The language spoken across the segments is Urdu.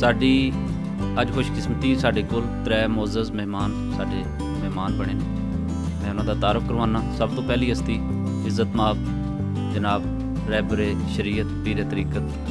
ਸਾਡੀ ਅੱਜ ਖੁਸ਼ਕਿਸਮਤੀ ਸਾਡੇ ਕੋਲ 3 ਮੁਅੱਜ਼ਜ਼ ਮਹਿਮਾਨ ਬਣੇ ਨੇ। ਮੈਂ ਉਹਨਾਂ ਦਾ ਤਾਰਫ ਕਰਵਾਉਣਾ। ਸਭ ਤੋਂ ਪਹਿਲੀ ਹਸਤੀ ਇੱਜ਼ਤ ਮਾਬ ਜਨਾਬ ਰਹਿਬਰੇ ਸ਼ਰੀਅਤ ਪੀਰ ਤਰੀਕਤ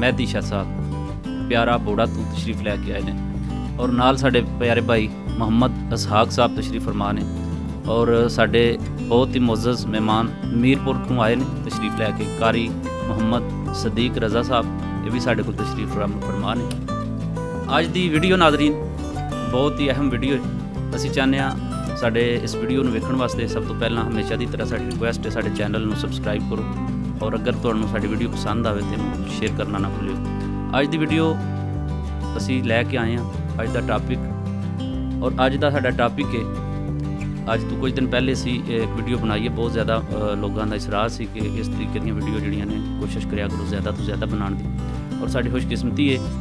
ਮਹਿਦੀ ਸ਼ਾਹ ਸਾਹਿਬ ਪਿਆਰਾ ਬੋੜਾ ਤੋਂ ਤਸ਼ਰੀਫ ਲੈ ਕੇ ਆਏ ਨੇ ਔਰ ਨਾਲ ਸਾਡੇ ਪਿਆਰੇ ਭਾਈ ਮੁਹੰਮਦ ਇਸਹਾਕ ਸਾਹਿਬ ਤਸ਼ਰੀਫ ਫਰਮਾ ਨੇ ਔਰ ਸਾਡੇ ਬਹੁਤ ਹੀ ਮੁਅੱਜ਼ਜ਼ ਮਹਿਮਾਨ ਮੀਰਪੁਰ ਤੋਂ ਆਏ ਨੇ ਤਸ਼ਰੀਫ ਲੈ ਕੇ। ਕਾਰੀ ਮੁਹੰਮਦ ਸਦੀਕ ਰਜ਼ਾ ਸਾਹਿਬ ਇਹ ਵੀ ਸਾਡੇ ਕੋਲ ਤਸ਼ਰੀਫ ਫਰਮਾ ਨੇ। ਅੱਜ ਦੀ ਵੀਡੀਓ ਨਾਜ਼ਰੀਨ ਬਹੁਤ ਹੀ ਅਹਿਮ ਵੀਡੀਓ ਹੈ। ਅਸੀਂ ਚਾਹੁੰਦੇ ਹਾਂ ਸਾਡੇ ਇਸ ਵੀਡੀਓ ਨੂੰ ਵੇਖਣ ਵਾਸਤੇ ਸਭ ਤੋਂ ਪਹਿਲਾਂ ਹਮੇਸ਼ਾ ਦੀ ਤਰ੍ਹਾਂ ਸਾਡੀ ਰਿਕੁਐਸਟ ਹੈ ਸਾਡੇ ਚੈਨਲ ਨੂੰ ਸਬਸਕ੍ਰਾਈਬ ਕਰੋ ਔਰ ਅਗਰ ਤੁਹਾਨੂੰ ਸਾਡੀ ਵੀਡੀਓ ਪਸੰਦ ਆਵੇ ਤਾਂ ਸ਼ੇਅਰ ਕਰਨਾ ਨਾ ਭੁੱਲਿਓ। ਅੱਜ ਦੀ ਵੀਡੀਓ ਅਸੀਂ ਲੈ ਕੇ ਆਏ ਹਾਂ ਅੱਜ ਦਾ ਟਾਪਿਕ ਔਰ ਅੱਜ ਦਾ ਸਾਡਾ ਟਾਪਿਕ ਹੈ। ਅੱਜ ਤੋਂ ਕੁਝ ਦਿਨ ਪਹਿਲੇ ਸੀ ਇੱਕ ਵੀਡੀਓ ਬਣਾਈ ਹੈ। ਬਹੁਤ ਜ਼ਿਆਦਾ ਲੋਕਾਂ ਦਾ ਇਸਰਾਰ ਸੀ ਕਿ ਇਸ ਤਰੀਕੇ ਦੀਆਂ ਵੀਡੀਓ ਜਿਹੜੀਆਂ ਨੇ ਕੋਸ਼ਿਸ਼ ਕਰਿਆ ਕਰੋ ਜ਼ਿਆਦਾ ਤੋਂ ਜ਼ਿਆਦਾ ਬਣਾਉਣ ਦੀ ਔਰ ਸਾਡੀ ਖੁਸ਼ਕਿਸਮਤੀ ਹੈ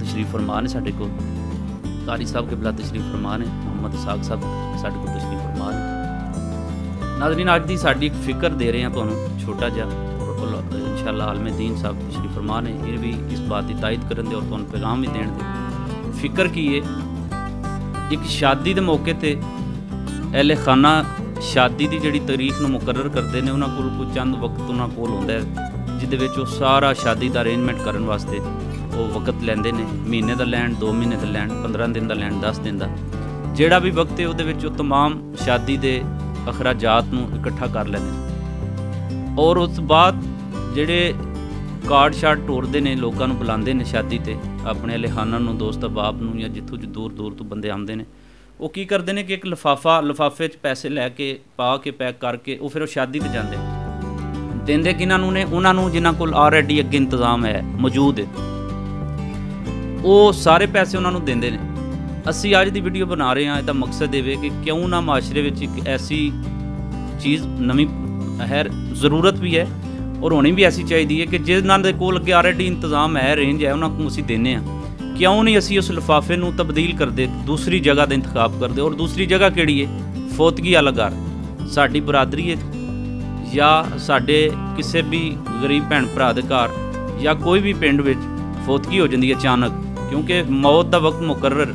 ਤਸ਼ਰੀਫ ਫਰਮਾ ਨੇ ਸਾਡੇ ਕੋਲ, ਕਾਰੀ ਸਾਹਿਬ ਕਿਬਲਾ ਤਸ਼ਰੀਫ ਫਰਮਾ ਨੇ, ਮੁਹੰਮਦ ਇਸਹਾਕ ਸਾਹਿਬ ਸਾਡੇ ਕੋਲ ਤਸ਼ਰੀਫ ਫਰਮਾ ਨੇ। ਨਾਜ਼ਰੀਨ, ਅੱਜ ਦੀ ਸਾਡੀ ਇੱਕ ਫਿਕਰ ਦੇ ਰਹੇ ਹਾਂ ਤੁਹਾਨੂੰ ਛੋਟਾ ਜਿਹਾ ਔਰ ਇੰਸ਼ਾਅੱਲਾ ਆਲਮੇ ਦੀਨ ਸਾਹਿਬ ਤਸ਼ਰੀਫ ਫਰਮਾ ਨੇ ਇਹ ਵੀ ਇਸ ਬਾਤ ਦੀ ਤਾਇਦ ਕਰਨ ਦੇ ਔਰ ਤੁਹਾਨੂੰ ਪੈਗਾਮ ਵੀ ਦੇਣ ਦੇ। ਫਿਕਰ ਕੀ ਹੈ, ਇੱਕ ਸ਼ਾਦੀ ਦੇ ਮੌਕੇ 'ਤੇ ਅਹਿਲੇ ਖਾਨਾ ਸ਼ਾਦੀ ਦੀ ਜਿਹੜੀ ਤਾਰੀਖ ਨੂੰ ਮੁਕਰਰ ਕਰਦੇ ਨੇ ਉਹਨਾਂ ਕੋਲ ਕੋਈ ਚੰਦ ਵਕਤ ਉਹਨਾਂ ਕੋਲ ਹੁੰਦਾ ਹੈ ਜਿਹਦੇ ਵਿੱਚ ਉਹ ਸਾਰਾ ਸ਼ਾਦੀ ਦਾ ਅਰੇਂਜਮੈਂਟ ਕਰਨ ਵਾਸਤੇ ਉਹ ਵਕਤ ਲੈਂਦੇ ਨੇ। ਮਹੀਨੇ ਦਾ ਲੈਣ, 2 ਮਹੀਨੇ ਦਾ ਲੈਣ, 15 ਦਿਨ ਦਾ ਲੈਣ, 10 ਦਿਨ ਦਾ ਜਿਹੜਾ ਵੀ ਵਕਤ ਹੈ ਉਹਦੇ ਵਿੱਚ ਉਹ ਤਮਾਮ ਸ਼ਾਦੀ ਦੇ ਅਖਰਾਜਾਤ ਨੂੰ ਇਕੱਠਾ ਕਰ ਲੈਂਦੇ ਨੇ ਔਰ ਉਸ ਤੋਂ ਬਾਅਦ ਜਿਹੜੇ ਕਾਰਡ ਸ਼ਾਰਟ ਟੋਰਦੇ ਨੇ, ਲੋਕਾਂ ਨੂੰ ਬੁਲਾਉਂਦੇ ਨੇ ਸ਼ਾਦੀ 'ਤੇ, ਆਪਣੇ ਅਹਿਲੇ ਖਾਨਾ ਨੂੰ, ਦੋਸਤ ਅਹਿਬਾਬ ਨੂੰ ਜਾਂ ਜਿੱਥੋਂ ਦੂਰ ਦੂਰ ਤੋਂ ਬੰਦੇ ਆਉਂਦੇ ਨੇ। ਉਹ ਕੀ ਕਰਦੇ ਨੇ ਕਿ ਇੱਕ ਲਿਫਾਫੇ 'ਚ ਪੈਸੇ ਲੈ ਕੇ ਪਾ ਕੇ ਪੈਕ ਕਰਕੇ ਉਹ ਫਿਰ ਉਹ ਸ਼ਾਦੀ 'ਤੇ ਜਾਂਦੇ ਦਿੰਦੇ ਕਿਹਨਾਂ ਨੂੰ ਨੇ, ਉਹਨਾਂ ਨੂੰ ਜਿਨ੍ਹਾਂ ਕੋਲ ਆਲਰੇਡੀ ਅੱਗੇ ਇੰਤਜ਼ਾਮ ਹੈ ਮੌਜੂਦ ਹੈ ਉਹ ਸਾਰੇ ਪੈਸੇ ਉਹਨਾਂ ਨੂੰ ਦਿੰਦੇ ਨੇ। ਅਸੀਂ ਅੱਜ ਦੀ ਵੀਡੀਓ ਬਣਾ ਰਹੇ ਹਾਂ ਇਹਦਾ ਮਕਸਦ ਇਹ ਕਿ ਕਿਉਂ ਨਾ ਮਾਸ਼ਰੇ ਵਿੱਚ ਇੱਕ ਐਸੀ ਚੀਜ਼ ਨਵੀਂ ਹੈ, ਜ਼ਰੂਰਤ ਵੀ ਹੈ ਔਰ ਹੋਣੀ ਵੀ ਐਸੀ ਚਾਹੀਦੀ ਹੈ ਕਿ ਜਿਨ੍ਹਾਂ ਦੇ ਕੋਲ ਅੱਗੇ ਆਲਰੇਡੀ ਇੰਤਜ਼ਾਮ ਹੈ, ਰੇਂਜ ਹੈ, ਉਹਨਾਂ ਨੂੰ ਅਸੀਂ ਦਿੰਦੇ ਹਾਂ। ਕਿਉਂ ਨਹੀਂ ਅਸੀਂ ਉਸ ਲਿਫਾਫੇ ਨੂੰ ਤਬਦੀਲ ਕਰਦੇ, ਦੂਸਰੀ ਜਗ੍ਹਾ ਦਾ ਇੰਤਖਾਬ ਕਰਦੇ। ਔਰ ਦੂਸਰੀ ਜਗ੍ਹਾ ਕਿਹੜੀ ਹੈ? ਫੌਤਗੀ ਵਾਲਾ ਘਰ, ਸਾਡੀ ਬਰਾਦਰੀ ਹੈ ਜਾਂ ਸਾਡੇ ਕਿਸੇ ਵੀ ਗਰੀਬ ਭੈਣ ਭਰਾ ਦੇ ਘਰ ਜਾਂ ਕੋਈ ਵੀ ਪਿੰਡ ਵਿੱਚ ਫੌਤਗੀ ਹੋ ਜਾਂਦੀ ਹੈ ਅਚਾਨਕ, ਕਿਉਂਕਿ ਮੌਤ ਦਾ ਵਕਤ ਮੁਕਰਰ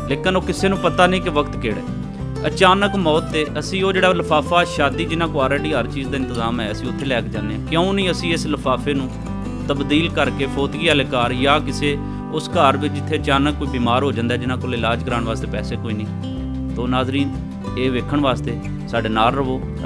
ਲੇਕਿਨ ਉਹ ਕਿਸੇ ਨੂੰ ਪਤਾ ਨਹੀਂ ਕਿ ਵਕਤ ਕਿਹੜਾ ਹੈ। ਅਚਾਨਕ ਮੌਤ 'ਤੇ ਅਸੀਂ ਉਹ ਜਿਹੜਾ ਲਿਫਾਫਾ ਸ਼ਾਦੀ ਜਿਨ੍ਹਾਂ ਕੋਲ ਆਲਰੇਡੀ ਹਰ ਚੀਜ਼ ਦਾ ਇੰਤਜ਼ਾਮ ਹੈ ਅਸੀਂ ਉੱਥੇ ਲੈ ਕੇ ਜਾਂਦੇ ਹਾਂ। ਕਿਉਂ ਨਹੀਂ ਅਸੀਂ ਇਸ ਲਿਫਾਫੇ ਨੂੰ ਤਬਦੀਲ ਕਰਕੇ ਫੌਤਗੀ ਵਾਲੇ ਘਰ ਜਾਂ ਕਿਸੇ ਉਸ ਘਰ ਵਿੱਚ ਜਿੱਥੇ ਅਚਾਨਕ ਕੋਈ ਬਿਮਾਰ ਹੋ ਜਾਂਦਾ ਜਿਨ੍ਹਾਂ ਕੋਲ ਇਲਾਜ ਕਰਾਉਣ ਵਾਸਤੇ ਪੈਸੇ ਕੋਈ ਨਹੀਂ। ਤੋ ਨਾਜ਼ਰੀਨ, ਇਹ ਵੇਖਣ ਵਾਸਤੇ ਸਾਡੇ ਨਾਲ ਰਹੋ।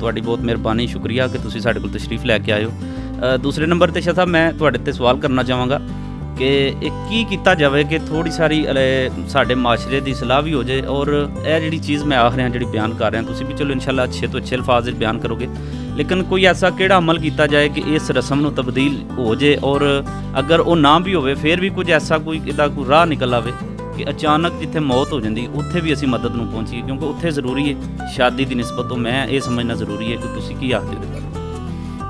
ਤੁਹਾਡੀ ਬਹੁਤ ਮਿਹਰਬਾਨੀ, ਸ਼ੁਕਰੀਆ ਕਿ ਤੁਸੀਂ ਸਾਡੇ ਕੋਲ ਤਸ਼ਰੀਫ ਲੈ ਕੇ ਆਏ ਹੋ। ਦੂਸਰੇ ਨੰਬਰ 'ਤੇ ਸ਼ਾਹ ਸਾਹਿਬ ਮੈਂ ਤੁਹਾਡੇ 'ਤੇ ਸਵਾਲ ਕਰਨਾ ਚਾਹਾਂਗਾ ਕਿ ਇਹ ਕੀ ਕੀਤਾ ਜਾਵੇ ਕਿ ਥੋੜ੍ਹੀ ਸਾਰੀ ਸਾਡੇ ਮਾਸ਼ਰੇ ਦੀ ਸਲਾਹ ਵੀ ਹੋ ਜਾਏ ਔਰ ਇਹ ਜਿਹੜੀ ਚੀਜ਼ ਮੈਂ ਆਖ ਰਿਹਾ, ਜਿਹੜੀ ਬਿਆਨ ਕਰ ਰਿਹਾ, ਤੁਸੀਂ ਵੀ ਚਲੋ ਇੰਸ਼ਾਅੱਲਾ ਅੱਛੇ ਤੋਂ ਅੱਛੇ ਅਲਫਾਜ਼ ਵਿੱਚ ਬਿਆਨ ਕਰੋਗੇ, ਲੇਕਿਨ ਕੋਈ ਐਸਾ ਕਿਹੜਾ ਅਮਲ ਕੀਤਾ ਜਾਏ ਕਿ ਇਸ ਰਸਮ ਨੂੰ ਤਬਦੀਲ ਹੋ ਜਾਏ ਔਰ ਅਗਰ ਉਹ ਨਾ ਵੀ ਹੋਵੇ ਫਿਰ ਵੀ ਕੁਝ ਐਸਾ ਕੋਈ ਇਹਦਾ ਕੋਈ ਰਾਹ ਨਿਕਲ ਆਵੇ ਕਿ ਅਚਾਨਕ ਜਿੱਥੇ ਮੌਤ ਹੋ ਜਾਂਦੀ ਉੱਥੇ ਵੀ ਅਸੀਂ ਮਦਦ ਨੂੰ ਪਹੁੰਚੀਏ, ਕਿਉਂਕਿ ਉੱਥੇ ਜ਼ਰੂਰੀ ਹੈ ਸ਼ਾਦੀ ਦੀ ਨਿਸਬਤ ਤੋਂ ਮੈਂ ਇਹ ਸਮਝਣਾ ਜ਼ਰੂਰੀ ਹੈ ਕਿ ਤੁਸੀਂ ਕੀ ਆਖਦੇ ਹੋ।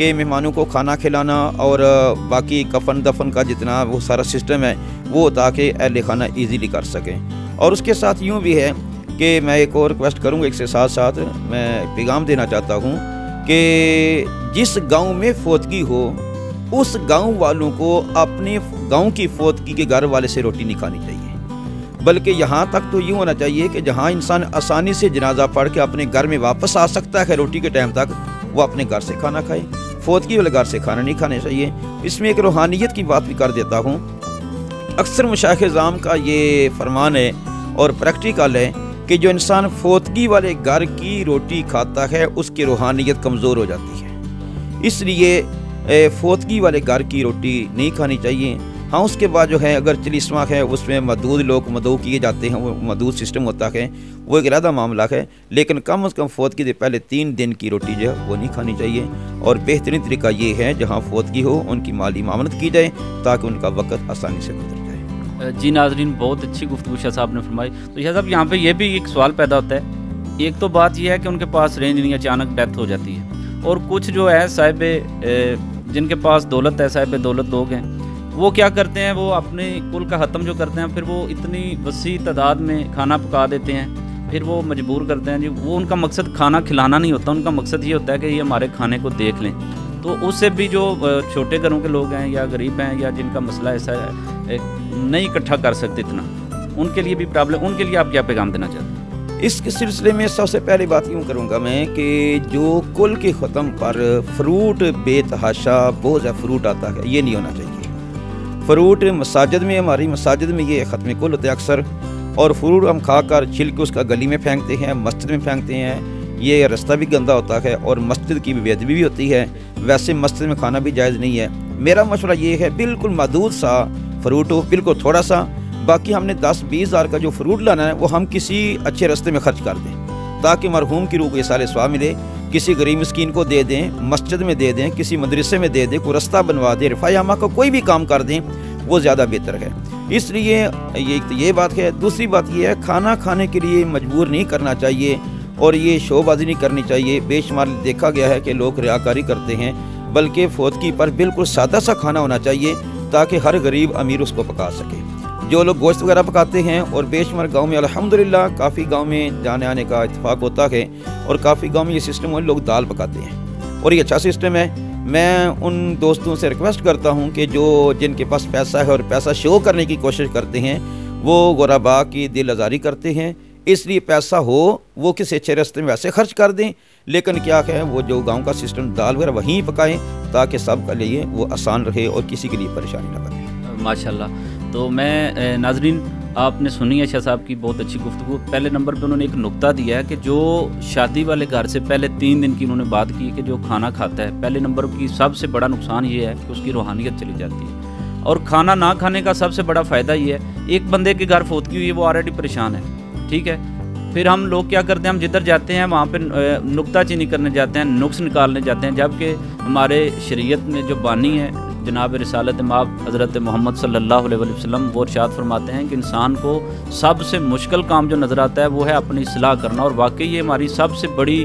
کہ مہمانوں کو کھانا کھلانا اور باقی کفن دفن کا جتنا وہ سارا سسٹم ہے وہ تاکہ اہل خانہ ایزیلی کر سکیں. اور اس کے ساتھ یوں بھی ہے کہ میں ایک اور ریکویسٹ کروں گا، ایک سے ساتھ ساتھ میں پیغام دینا چاہتا ہوں کہ جس گاؤں میں فوتگی ہو اس گاؤں والوں کو اپنے گاؤں کی فوتگی کے گھر والے سے روٹی نہیں کھانی چاہیے، بلکہ یہاں تک تو یوں ہونا چاہیے کہ جہاں انسان آسانی سے جنازہ پڑھ کے اپنے گھر میں واپس آ سکتا ہے روٹی کے ٹائم تک، وہ اپنے گھر سے کھانا کھائے. فوتگی والے گھر سے کھانا نہیں کھانا چاہیے. اس میں ایک روحانیت کی بات بھی کر دیتا ہوں. اکثر مشائخ اعظام کا یہ فرمان ہے اور پریکٹیکل ہے کہ جو انسان فوتگی والے گھر کی روٹی کھاتا ہے اس کی روحانیت کمزور ہو جاتی ہے. اس لیے فوتگی والے گھر کی روٹی نہیں کھانی چاہیے. ہاں اس کے بعد جو ہے اگر چلیسواں ہے اس میں مدعو لوگ مدعو کیے جاتے ہیں، وہ مدعو سسٹم ہوتا ہے، وہ ایک علیحدہ معاملہ ہے، لیکن کم از کم فوتگی سے پہلے 3 دن کی روٹی جو ہے وہ نہیں کھانی چاہیے. اور بہترین طریقہ یہ ہے جہاں فوتگی ہو ان کی مالی معاونت کی جائے تاکہ ان کا وقت آسانی سے گزر جائے. جی ناظرین، بہت اچھی گفتگو شاہ صاحب نے فرمائی. تو شاہ صاحب یہاں پہ یہ بھی ایک سوال پیدا ہوتا ہے. ایک تو بات یہ ہے کہ ان کے پاس رینج نہیں، اچانک ڈیتھ ہو جاتی ہے، اور کچھ جو ہے صاحب جن کے پاس دولت ہے، صاحب دولت لوگ ہیں، وہ کیا کرتے ہیں، وہ اپنے کل کا ختم جو کرتے ہیں پھر وہ اتنی وسیع تعداد میں کھانا پکا دیتے ہیں، پھر وہ مجبور کرتے ہیں جی. وہ ان کا مقصد کھانا کھلانا نہیں ہوتا، ان کا مقصد یہ ہوتا ہے کہ یہ ہمارے کھانے کو دیکھ لیں. تو اس سے بھی جو چھوٹے گھروں کے لوگ ہیں یا غریب ہیں یا جن کا مسئلہ ایسا ہے نہیں اکٹھا کر سکتے اتنا، ان کے لیے بھی پرابلم. ان کے لیے آپ کیا پیغام دینا چاہتے ہیں؟ اس کے سلسلے میں سب سے پہلی بات یوں کروں گا میں کہ جو کل کے ختم پر فروٹ بے تحاشا بہت زیادہ فروٹ آتا ہے، یہ نہیں ہونا چاہیے. فروٹ مساجد میں، ہماری مساجد میں یہ ختم کل ہوتے ہیں اکثر، اور فروٹ ہم کھا کر چھل کے اس کا گلی میں پھینکتے ہیں، مسجد میں پھینکتے ہیں. یہ رستہ بھی گندا ہوتا ہے اور مسجد کی بے ادبی بھی ہوتی ہے. ویسے مسجد میں کھانا بھی جائز نہیں ہے. میرا مشورہ یہ ہے بالکل محدود سا فروٹ ہو، بالکل تھوڑا سا. باقی ہم نے 10-20 ہزار کا جو فروٹ لانا ہے وہ ہم کسی اچھے رستے میں خرچ کر دیں تاکہ مرحوم کی روح کو یہ سارے ثواب ملے. کسی غریب مسکین کو دے دیں، مسجد میں دے دیں، کسی مدرسے میں دے دیں، کوئی رستہ بنوا دیں، رفاع عامہ کا کوئی بھی کام کر دیں، وہ زیادہ بہتر ہے. اس لیے یہ بات ہے. دوسری بات یہ ہے کھانا کھانے کے لیے مجبور نہیں کرنا چاہیے اور یہ شو بازی نہیں کرنی چاہیے. بے شمار دیکھا گیا ہے کہ لوگ ریاکاری کرتے ہیں، بلکہ فوتگی پر بالکل سادہ سا کھانا ہونا چاہیے تاکہ ہر غریب امیر اس کو پکا سکے. جو لوگ گوشت وغیرہ پکاتے ہیں، اور بے شمار گاؤں میں الحمدللہ کافی گاؤں میں جانے آنے کا اتفاق ہوتا ہے، اور کافی گاؤں میں یہ سسٹم ہے لوگ دال پکاتے ہیں اور یہ اچھا سسٹم ہے. میں ان دوستوں سے ریکویسٹ کرتا ہوں کہ جن کے پاس پیسہ ہے اور پیسہ شو کرنے کی کوشش کرتے ہیں وہ غرباء کی دل آزاری کرتے ہیں. اس لیے پیسہ ہو وہ کسی اچھے راستے میں ویسے خرچ کر دیں، لیکن کیا ہے وہ جو گاؤں کا سسٹم دال وغیرہ وہیں پکائیں تاکہ سب کے لیے وہ آسان رہے اور کسی کے لیے پریشانی نہ بنے. ماشاءاللہ. تو میں ناظرین آپ نے سنی ہے شاہ صاحب کی بہت اچھی گفتگو. پہلے نمبر پہ انہوں نے ایک نقطہ دیا ہے کہ جو شادی والے گھر سے پہلے 3 دن کی انہوں نے بات کی ہے کہ جو کھانا کھاتا ہے، پہلے نمبر کی سب سے بڑا نقصان یہ ہے کہ اس کی روحانیت چلی جاتی ہے. اور کھانا نہ کھانے کا سب سے بڑا فائدہ یہ ہے، ایک بندے کے گھر فوتگی ہوئی ہے، وہ آلریڈی پریشان ہے، ٹھیک ہے. پھر ہم لوگ کیا کرتے ہیں، ہم جدھر جاتے ہیں وہاں پہ نکتہ چینی کرنے جاتے ہیں، نقص نکالنے جاتے ہیں، جبکہ ہمارے شریعت میں جو بانی ہے جناب رسالت مآب حضرت محمد صلی اللہ علیہ وسلم، وہ ارشاد فرماتے ہیں کہ انسان کو سب سے مشکل کام جو نظر آتا ہے وہ ہے اپنی اصلاح کرنا. اور واقعی یہ ہماری سب سے بڑی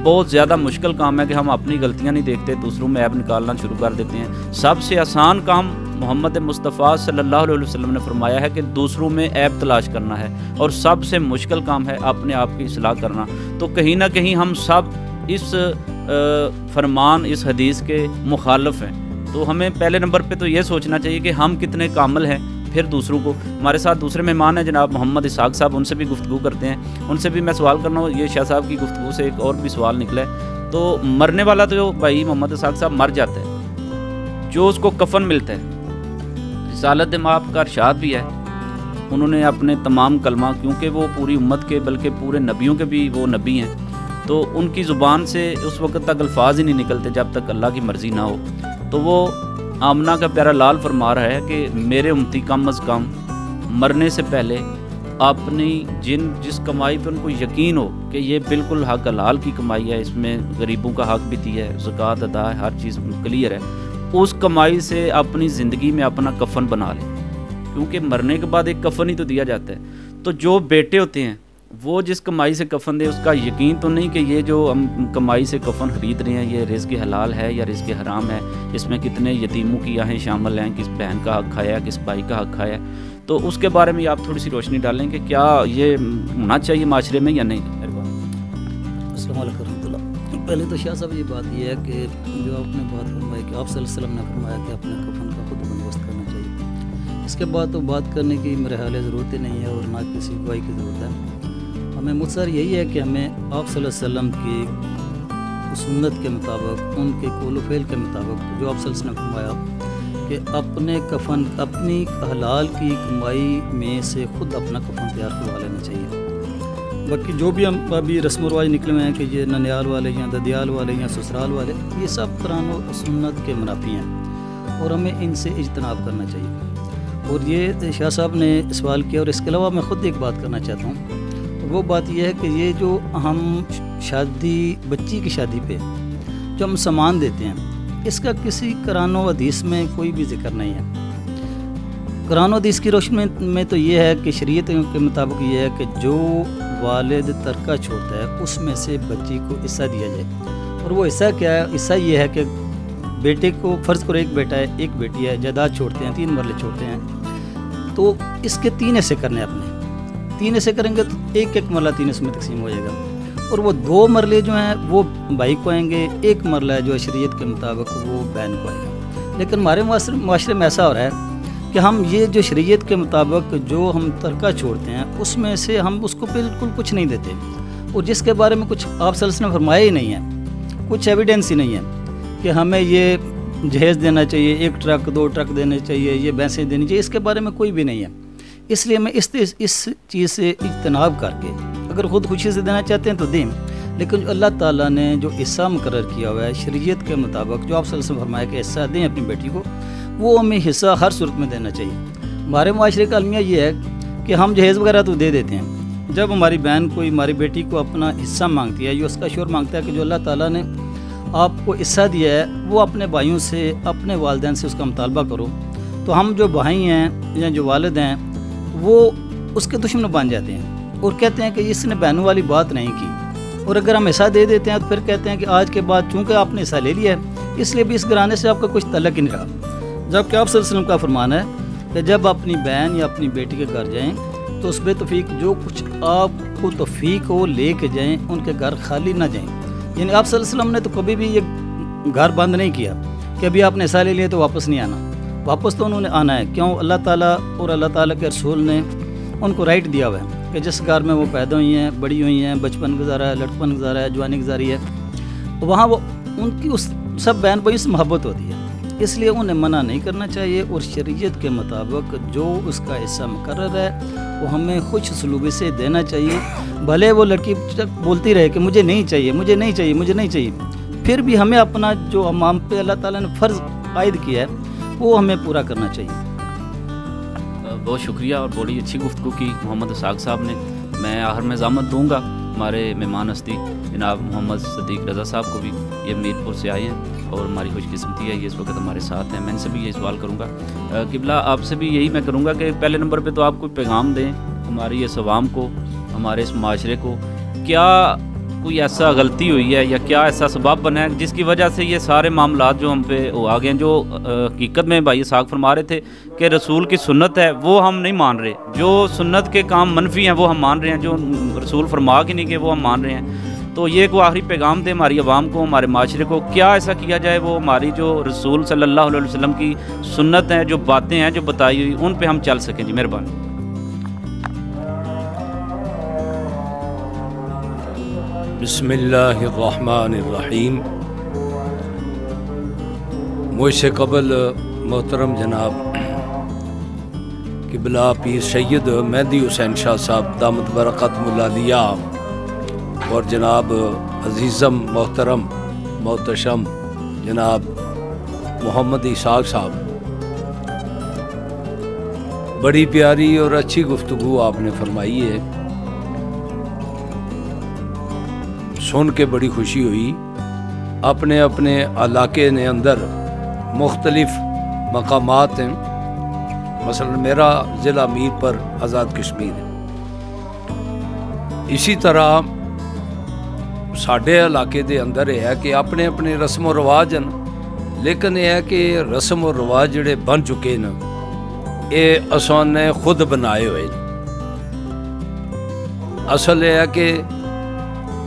بہت زیادہ مشکل کام ہے کہ ہم اپنی غلطیاں نہیں دیکھتے، دوسروں میں عیب نکالنا شروع کر دیتے ہیں. سب سے آسان کام محمد مصطفیٰ صلی اللہ علیہ وسلم نے فرمایا ہے کہ دوسروں میں عیب تلاش کرنا ہے، اور سب سے مشکل کام ہے اپنے آپ کی اصلاح کرنا. تو کہیں نہ کہیں ہم سب اس فرمان، اس حدیث کے مخالف ہیں. تو ہمیں پہلے نمبر پہ تو یہ سوچنا چاہیے کہ ہم کتنے کامل ہیں. پھر دوسروں کو، ہمارے ساتھ دوسرے مہمان ہیں جناب محمد اسحاق صاحب، ان سے بھی گفتگو کرتے ہیں. ان سے بھی میں سوال کرنا ہوں. یہ شاہ صاحب کی گفتگو سے ایک اور بھی سوال نکلا ہے. تو مرنے والا تو جو بھائی محمد اسحاق صاحب مر جاتا ہے، جو اس کو کفن ملتا ہے، رسالت مآب کا ارشاد بھی ہے، انہوں نے اپنے تمام کلمہ، کیونکہ وہ پوری امت کے بلکہ پورے نبیوں کے بھی وہ نبی ہیں، تو ان کی زبان سے اس وقت تک الفاظ ہی نہیں نکلتے جب تک اللہ کی مرضی نہ ہو. تو وہ آمنہ کا پیارا لال فرما رہا ہے کہ میرے امتی کم از کم مرنے سے پہلے اپنی جس کمائی پہ ان کو یقین ہو کہ یہ بالکل حق حلال کی کمائی ہے، اس میں غریبوں کا حق بھی دیا ہے، زکوٰۃ ادا ہے، ہر چیز کلیئر ہے، اس کمائی سے اپنی زندگی میں اپنا کفن بنا لیں. کیونکہ مرنے کے بعد ایک کفن ہی تو دیا جاتا ہے. تو جو بیٹے ہوتے ہیں وہ جس کمائی سے کفن دے اس کا یقین تو نہیں کہ یہ جو ہم کمائی سے کفن خرید رہے ہیں یہ رزق حلال ہے یا رزق حرام ہے، اس میں کتنے یتیموں کی آہیں شامل ہیں، کس بہن کا حق کھایا ہے، کس بھائی کا حق کھایا ہے، تو اس کے بارے میں آپ تھوڑی سی روشنی ڈالیں کہ کیا یہ ہونا چاہیے معاشرے میں یا نہیں؟ السلام علیکم ورحمۃ اللہ۔ پہلے تو شاہ صاحب یہ بات یہ ہے کہ جو آپ نے بات فرمائی کہ آپ صلی اللہ علیہ وسلم نے فرمایا کہ اپنے کفن کا خود بندوبست کرنا چاہیے، اس کے بعد تو بات کرنے کی میرے خیال ہے ضرورت ہی نہیں ہے اور نہ کسی گواہی کی ضرورت ہے۔ ہمیں مختصر یہی ہے کہ ہمیں آپ صلی اللہ علیہ وسلم کی سنت کے مطابق، ان کے قول و فعل کے مطابق جو آپ صلی اللہ علیہ وسلم نے فرمایا کہ اپنے کفن اپنی حلال کی کمائی میں سے خود اپنا کفن تیار کروا لینا چاہیے۔ باقی جو بھی ہم ابھی رسم و رواج نکلے ہوئے ہیں کہ یہ ننیال والے یا ددیال والے یا سسرال والے، یہ سب قرآن و سنت کے منافی ہیں اور ہمیں ان سے اجتناب کرنا چاہیے۔ اور یہ شاہ صاحب نے سوال کیا، اور اس کے علاوہ میں خود ایک بات کرنا چاہتا ہوں، وہ بات یہ ہے کہ یہ جو ہم شادی، بچی کی شادی پہ جو ہم سامان دیتے ہیں، اس کا کسی قرآن و حدیث میں کوئی بھی ذکر نہیں ہے۔ قرآن و حدیث کی روشنی میں تو یہ ہے کہ شریعت کے مطابق یہ ہے کہ جو والد ترکہ چھوڑتا ہے اس میں سے بچی کو حصہ دیا جائے، اور وہ حصہ کیا ہے؟ حصہ یہ ہے کہ بیٹے کو فرض کرو ایک بیٹا ہے ایک بیٹی ہے، جائیداد چھوڑتے ہیں، 3 مرلے چھوڑتے ہیں، تو اس کے 3 حصے کرنے اپنے 3 حصے کریں گے تو ایک مرلہ 3 حصوں میں تقسیم ہو جائے گا، اور وہ 2 مرلے جو ہیں وہ بھائی کو آئیں گے، 1 مرلہ جو ہے شریعت کے مطابق وہ بہن کو آئے گا۔ لیکن ہمارے معاشرے میں ایسا ہو رہا ہے کہ ہم یہ جو شریعت کے مطابق جو ہم ترکہ چھوڑتے ہیں اس میں سے ہم اس کو بالکل کچھ نہیں دیتے، اور جس کے بارے میں کچھ آپ صلی اللہ علیہ وسلم نے فرمایا ہی نہیں ہے، کچھ ایویڈنس ہی نہیں ہے کہ ہمیں یہ جہیز دینا چاہیے، 1 ٹرک 2 ٹرک دینے چاہیے، یہ بھینسیں دینی چاہیے، اس کے بارے میں کوئی بھی نہیں ہے۔ اس لیے میں اس چیز سے اجتناب کر کے، اگر خود خوشی سے دینا چاہتے ہیں تو دیں، لیکن جو اللہ تعالیٰ نے جو حصہ مقرر کیا ہوا ہے شریعت کے مطابق، جو آپ صلی اللہ علیہ وسلم فرمایا کہ حصہ دیں اپنی بیٹی کو، وہ ہمیں حصہ ہر صورت میں دینا چاہیے۔ ہمارے معاشرے کا المیہ یہ ہے کہ ہم جہیز وغیرہ تو دے دیتے ہیں، جب ہماری بہن کوئی ہماری بیٹی کو اپنا حصہ مانگتی ہے، یہ اس کا شور مانگتا ہے کہ جو اللہ تعالیٰ نے آپ کو حصہ دیا ہے وہ اپنے بھائیوں سے، اپنے والدین سے اس کا مطالبہ کرو، تو ہم جو بھائی ہیں یا جو والد ہیں وہ اس کے دشمن بن جاتے ہیں اور کہتے ہیں کہ اس نے بہنوں والی بات نہیں کی، اور اگر ہم حصہ دے دیتے ہیں تو پھر کہتے ہیں کہ آج کے بعد چونکہ آپ نے حصہ لے لیا ہے اس لیے بھی اس گھرانے سے آپ کا کچھ تعلق ہی نہیں رہا، جبکہ آپ صلی اللہ علیہ وسلم کا فرمان ہے کہ جب اپنی بہن یا اپنی بیٹی کے گھر جائیں تو اس بے توفیق جو کچھ آپ کو توفیق ہو لے کے جائیں، ان کے گھر خالی نہ جائیں۔ یعنی آپ صلی اللہ علیہ وسلم نے تو کبھی بھی یہ گھر بند نہیں کیا کہ ابھی آپ نے حصہ لے لیا تو واپس نہیں آنا، واپس تو انہوں نے آنا ہے۔ کیوں؟ اللہ تعالیٰ اور اللہ تعالیٰ کے رسول نے ان کو رائٹ دیا ہوا ہے کہ جس گھر میں وہ پیدا ہوئی ہیں، بڑی ہوئی ہیں، بچپن گزارا ہے، لڑکپن گزارا ہے، جوانی گزاری ہے، وہاں وہ ان کی اس سب بہن بھائی سے محبت ہوتی ہے، اس لیے انہیں منع نہیں کرنا چاہیے، اور شریعت کے مطابق جو اس کا حصہ مقرر ہے وہ ہمیں خوش سلوبی سے دینا چاہیے، بھلے وہ لڑکی بولتی رہے کہ مجھے نہیں چاہیے، مجھے نہیں چاہیے، مجھے نہیں چاہیے، پھر بھی ہمیں اپنا جو ہم پہ اللہ تعالیٰ نے فرض عائد کیا ہے وہ ہمیں پورا کرنا چاہیے۔ بہت شکریہ اور بڑی اچھی گفتگو کی محمد اسحاق صاحب نے۔ میں آخر میں ضامن دوں گا ہمارے مہمان ہستی جناب محمد صدیق رضا صاحب کو بھی، یہ میر پور سے آئے ہیں اور ہماری خوش قسمتی ہے یہ اس وقت ہمارے ساتھ ہیں۔ میں ان سے بھی یہ سوال کروں گا، قبلہ آپ سے بھی یہی میں کروں گا کہ پہلے نمبر پہ تو آپ کوئی پیغام دیں ہماری اس عوام کو، ہمارے اس معاشرے کو، کیا کوئی ایسا غلطی ہوئی ہے یا کیا ایسا سبب بنا ہے جس کی وجہ سے یہ سارے معاملات جو ہم پہ آ گئے ہیں، جو حقیقت میں بھائی اسحاق فرما رہے تھے کہ رسول کی سنت ہے وہ ہم نہیں مان رہے، جو سنت کے کام منفی ہیں وہ ہم مان رہے ہیں، جو رسول فرما کے نہیں کہ وہ ہم مان رہے ہیں۔ تو یہ کوئی آخری پیغام دے ہماری عوام کو، ہمارے معاشرے کو، کیا ایسا کیا جائے وہ ہماری جو رسول صلی اللہ علیہ وسلم کی سنت ہیں، جو باتیں ہیں جو بتائی ہوئی، ان پہ ہم چل سکیں؟ جی مہربانی۔ بسم اللہ الرحمن الرحیم۔ مجھ سے قبل محترم جناب قبلہ پیر سید مہدی حسین شاہ صاحب دامت برکات ملادیہ اور جناب عزیزم محترم محتشم جناب محمد اسحاق صاحب، بڑی پیاری اور اچھی گفتگو آپ نے فرمائی ہے، سن کے بڑی خوشی ہوئی۔ اپنے اپنے علاقے نے اندر مختلف مقامات ہیں، مثلا میرا ضلع میر پر آزاد کشمیر ہے، ਇਸੀ ਤਰ੍ਹਾਂ ਸਾਡੇ ਇਲਾਕੇ ਦੇ ਅੰਦਰ ਇਹ ਹੈ ਕਿ ਆਪਣੇ ਆਪਣੇ ਰਸਮ ਰਿਵਾਜ ਹਨ, ਲੇਕਿਨ ਇਹ ਹੈ ਕਿ ਰਸਮ ਰਿਵਾਜ ਜਿਹੜੇ ਬਣ ਚੁੱਕੇ ਨੇ ਇਹ ਅਸਾਂ ਨੇ ਖੁਦ ਬਣਾਏ ਹੋਏ ਨੇ। ਅਸਲ ਇਹ ਹੈ ਕਿ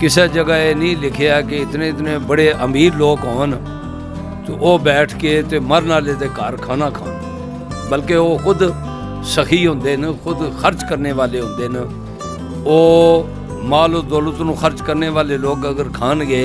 ਕਿਸੇ ਜਗ੍ਹਾ ਇਹ ਨਹੀਂ ਲਿਖਿਆ ਕਿ ਇਤਨੇ ਬੜੇ ਅਮੀਰ ਲੋਕ ਹੋਣ ਤੇ ਉਹ ਬੈਠ ਕੇ ਤੇ ਮਰਨ ਵਾਲੇ ਦੇ ਘਰ ਖਾਣਾ ਖਾਣ, ਬਲਕਿ ਉਹ ਖੁਦ ਸਖੀ ਹੁੰਦੇ ਨੇ, ਖੁਦ ਖਰਚ ਕਰਨੇ ਵਾਲੇ ਹੁੰਦੇ ਨੇ। ਉਹ ਮਾਲ ਦੌਲਤ ਨੂੰ ਖਰਚ ਕਰਨੇ ਵਾਲੇ ਲੋਕ ਅਗਰ ਖਾਣਗੇ